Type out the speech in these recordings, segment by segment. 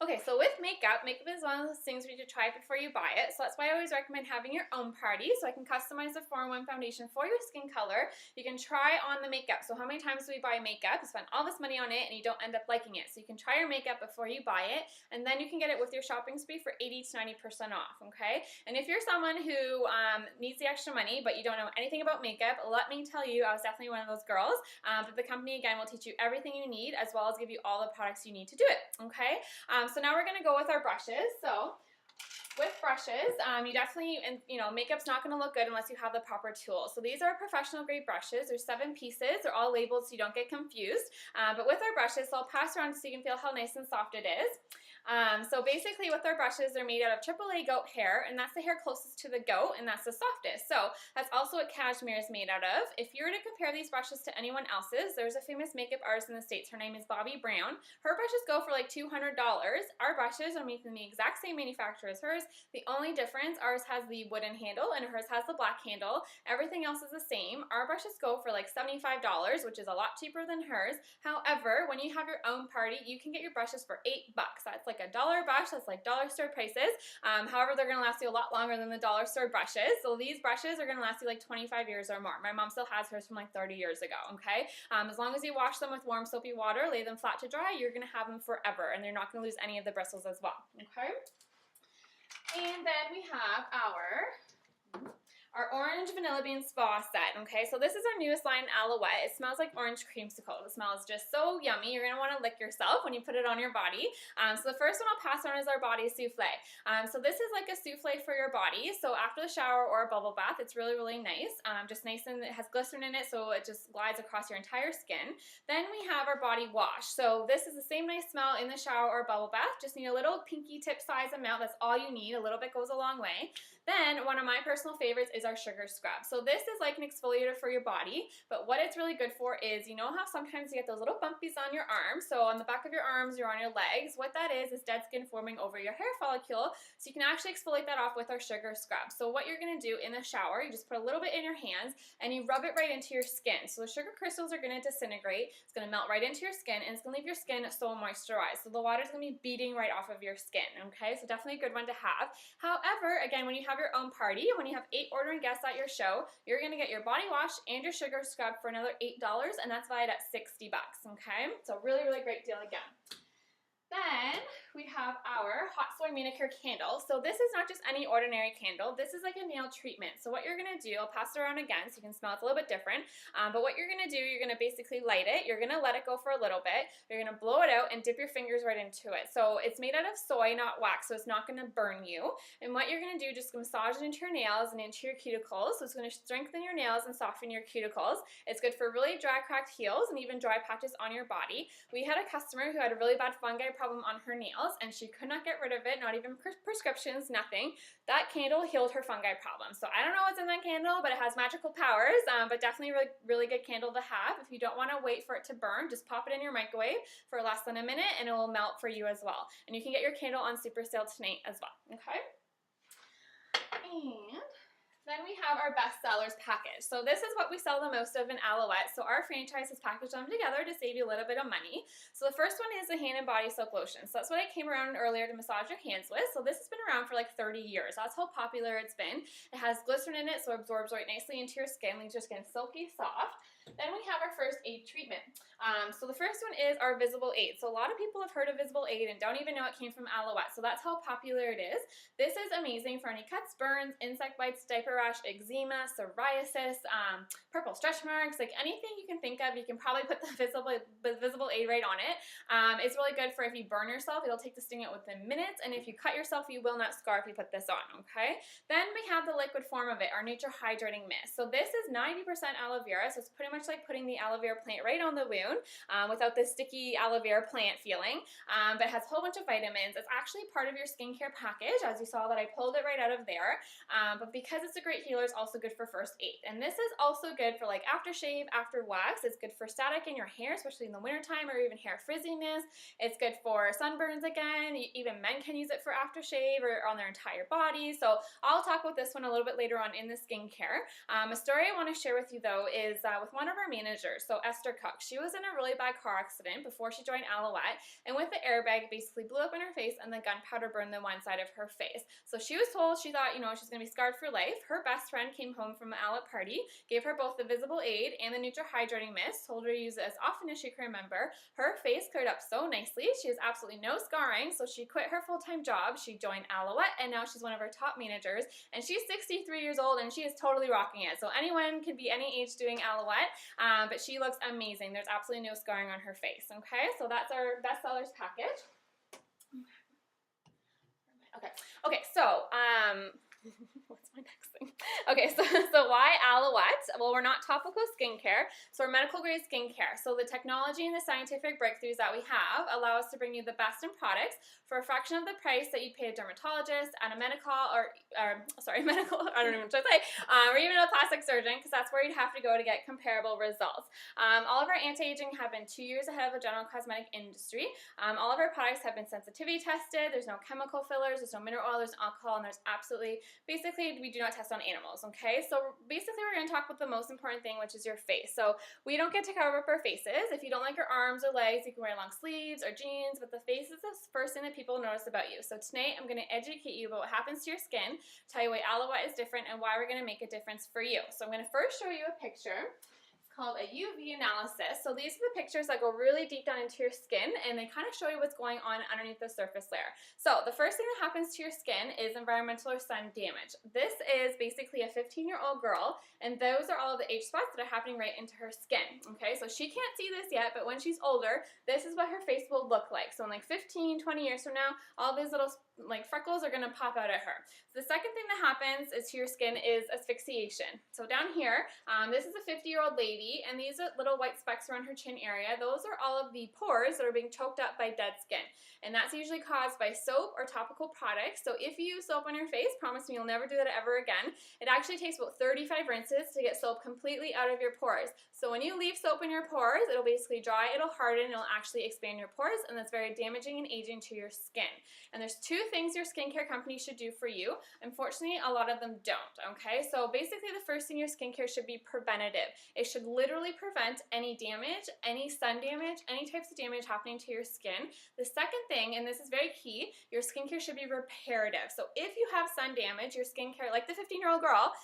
Okay, so with makeup, makeup is one of those things where you should try it before you buy it. So that's why I always recommend having your own party. So I can customize the 4-in-1 foundation for your skin color. You can try on the makeup. So how many times do we buy makeup? You spend all this money on it and you don't end up liking it. So you can try your makeup before you buy it, and then you can get it with your shopping spree for 80 to 90% off, okay? And if you're someone who needs the extra money, but you don't know anything about makeup, let me tell you, I was definitely one of those girls. But the company, again, will teach you everything you need as well as give you all the products you need to do it, okay? So now we're going to go with our brushes. So with brushes, you definitely, and makeup's not going to look good unless you have the proper tools. So these are professional grade brushes. There's 7 pieces. They're all labeled so you don't get confused. But with our brushes, so I'll pass around so you can feel how nice and soft it is. So basically with our brushes, they're made out of AAA goat hair, and that's the hair closest to the goat, and that's the softest. So that's also what cashmere is made out of. If you were to compare these brushes to anyone else's, there's a famous makeup artist in the States. Her name is Bobbi Brown. Her brushes go for like $200. Our brushes are made from the exact same manufacturer as hers. The only difference, ours has the wooden handle and hers has the black handle. Everything else is the same. Our brushes go for like $75, which is a lot cheaper than hers. However, when you have your own party, you can get your brushes for $8. That's like $1 brush. That's like dollar store prices. However, they're going to last you a lot longer than the dollar store brushes. So these brushes are going to last you like 25 years or more. My mom still has hers from like 30 years ago, okay? As long as you wash them with warm soapy water, lay them flat to dry, you're going to have them forever, and they're not going to lose any of the bristles as well, okay? And then we have our Orange Vanilla Bean Spa set, okay? So this is our newest line, Alouette. It smells like orange creamsicle. The smell is just so yummy. You're gonna wanna lick yourself when you put it on your body. So the first one I'll pass on is our body souffle. So this is like a souffle for your body. So after the shower or a bubble bath, it's really, really nice. Just nice, and it has glycerin in it, so it just glides across your entire skin. Then we have our body wash. So this is the same nice smell in the shower or bubble bath. Just need a little pinky tip size amount. That's all you need. A little bit goes a long way. Then one of my personal favorites is our sugar scrub. So this is like an exfoliator for your body, but what it's really good for is, you know how sometimes you get those little bumpies on your arms, so on the back of your arms or on your legs, what that is dead skin forming over your hair follicle, so you can actually exfoliate that off with our sugar scrub. So what you're going to do in the shower, you just put a little bit in your hands and you rub it right into your skin. So the sugar crystals are going to disintegrate, it's going to melt right into your skin, and it's going to leave your skin so moisturized. So the water is going to be beating right off of your skin, okay? So definitely a good one to have. However, again, when you have your own party, when you have 8 ordering guests at your show, you're going to get your body wash and your sugar scrub for another $8, and that's valued at $60, okay? So really, really great deal again. Then we have our Hot Soy Manicure Candle. So this is not just any ordinary candle. This is like a nail treatment. So what you're going to do, I'll pass it around again so you can smell it's a little bit different. But what you're going to do, you're going to basically light it. You're going to let it go for a little bit. You're going to blow it out and dip your fingers right into it. So it's made out of soy, not wax, so it's not going to burn you. And what you're going to do, just massage it into your nails and into your cuticles. So it's going to strengthen your nails and soften your cuticles. It's good for really dry, cracked heels and even dry patches on your body. We had a customer who had a really bad fungi problem on her nails, and she could not get rid of it, not even prescriptions, nothing. That candle healed her fungi problem. So I don't know what's in that candle, but it has magical powers, but definitely a really, really good candle to have. If you don't want to wait for it to burn, just pop it in your microwave for less than a minute and it will melt for you as well. And you can get your candle on super sale tonight as well, okay? And then we have our best sellers package. So this is what we sell the most of in Alouette. So our franchise has packaged them together to save you a little bit of money. So the first one is the hand and body soap lotion. So that's what I came around earlier to massage your hands with. So this has been around for like 30 years. That's how popular it's been. It has glycerin in it, so it absorbs right nicely into your skin, leaves your skin silky soft. Then we have our first aid treatment. So the first one is our Visible Aid. So a lot of people have heard of Visible Aid and don't even know it came from Alouette. So that's how popular it is. This is amazing for any cuts, burns, insect bites, diaper rash, eczema, psoriasis, purple stretch marks, like anything you can think of, you can probably put the Visible Aid right on it. It's really good for if you burn yourself, it'll take the sting out within minutes, and if you cut yourself, you will not scar if you put this on, okay? Then we have the liquid form of it, our Nature Hydrating Mist. So this is 90% aloe vera, so it's pretty much like putting the aloe vera plant right on the wound without the sticky aloe vera plant feeling, but it has a whole bunch of vitamins. It's actually part of your skincare package, as you saw that I pulled it right out of there, but because it's a great healer, it's also good for first aid. And this is also good for like aftershave, after wax. It's good for static in your hair, especially in the wintertime, or even hair frizziness. It's good for sunburns again. Even men can use it for aftershave or on their entire body. So I'll talk about this one a little bit later on in the skincare. A story I want to share with you though is with one one of our managers, so Esther Cook. She was in a really bad car accident before she joined Alouette, and with the airbag, it basically blew up in her face, and the gunpowder burned the one side of her face. So she was told, she thought, you know, she's going to be scarred for life. Her best friend came home from an Alouette party, gave her both the Visible Aid and the Neutra Hydrating Mist, told her to use it as often as she can remember. Her face cleared up so nicely. She has absolutely no scarring, so she quit her full-time job. She joined Alouette, and now she's one of our top managers, and she's 63 years old, and she is totally rocking it. So anyone can be any age doing Alouette, but she looks amazing. There's absolutely no scarring on her face, okay? So that's our bestsellers package. Okay, so, what's my next thing? Okay, so why Alouette? Well, we're not topical skincare, so we're medical grade skincare. So the technology and the scientific breakthroughs that we have allow us to bring you the best in products for a fraction of the price that you pay a dermatologist, at a medical, or medical, I don't even know what to say, or even a plastic surgeon, because that's where you'd have to go to get comparable results. All of our anti-aging have been 2 years ahead of the general cosmetic industry. All of our products have been sensitivity tested. There's no chemical fillers, there's no mineral oil, there's alcohol, and there's absolutely, basically, we do not test on animals, okay? So basically, we're going to talk about the most important thing, which is your face. So we don't get to cover up our faces. If you don't like your arms or legs, you can wear long sleeves or jeans, but the face is the first thing that people notice about you. So tonight, I'm going to educate you about what happens to your skin, tell you why Alouette is different, and why we're going to make a difference for you. So I'm going to first show you a picture called a UV analysis. So these are the pictures that go really deep down into your skin, and they kind of show you what's going on underneath the surface layer. So the first thing that happens to your skin is environmental or sun damage. This is basically a 15-year-old girl, and those are all of the age spots that are happening right into her skin. Okay, so she can't see this yet, but when she's older, this is what her face will look like. So in like 15, 20 years from now, all these little like freckles are going to pop out at her. So the second thing that happens is to your skin is asphyxiation. So down here, this is a 50-year-old lady, and these are little white specks around her chin area. Those are all of the pores that are being choked up by dead skin, and that's usually caused by soap or topical products. So if you use soap on your face, promise me you'll never do that ever again. It actually takes about 35 rinses to get soap completely out of your pores. So when you leave soap in your pores, it'll basically dry, it'll harden, it'll actually expand your pores, and that's very damaging and aging to your skin. And there's two things your skincare company should do for you. Unfortunately, a lot of them don't, okay? So basically, the first thing your skincare should be preventative. It should literally prevent any damage, any sun damage, any types of damage happening to your skin. The second thing, and this is very key, your skincare should be reparative. So if you have sun damage, your skincare, like the 15-year-old girl,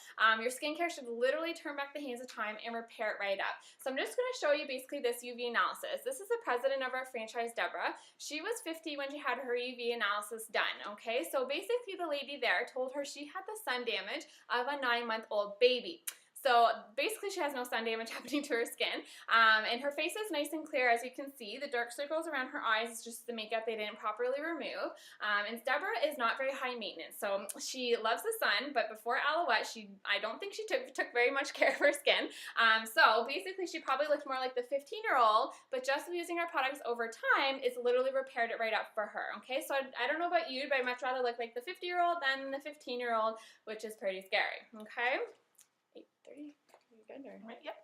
your skincare should literally turn back the hands of time and repair it right up. So I'm just going to show you basically this UV analysis. This is the president of our franchise, Deborah. She was 50 when she had her UV analysis done, okay? So basically the lady there told her she had the sun damage of a 9-month-old baby. So basically she has no sun damage happening to her skin, and her face is nice and clear, as you can see. The dark circles around her eyes is just the makeup they didn't properly remove, and Deborah is not very high maintenance. So she loves the sun, but before Alouette, I don't think she took very much care of her skin. So basically she probably looked more like the 15-year-old, but just using our products over time, it's literally repaired it right up for her, okay? So I don't know about you, but I'd much rather look like the 50-year-old than the 15-year-old, which is pretty scary, okay? 8:30. You good? Or? Yep.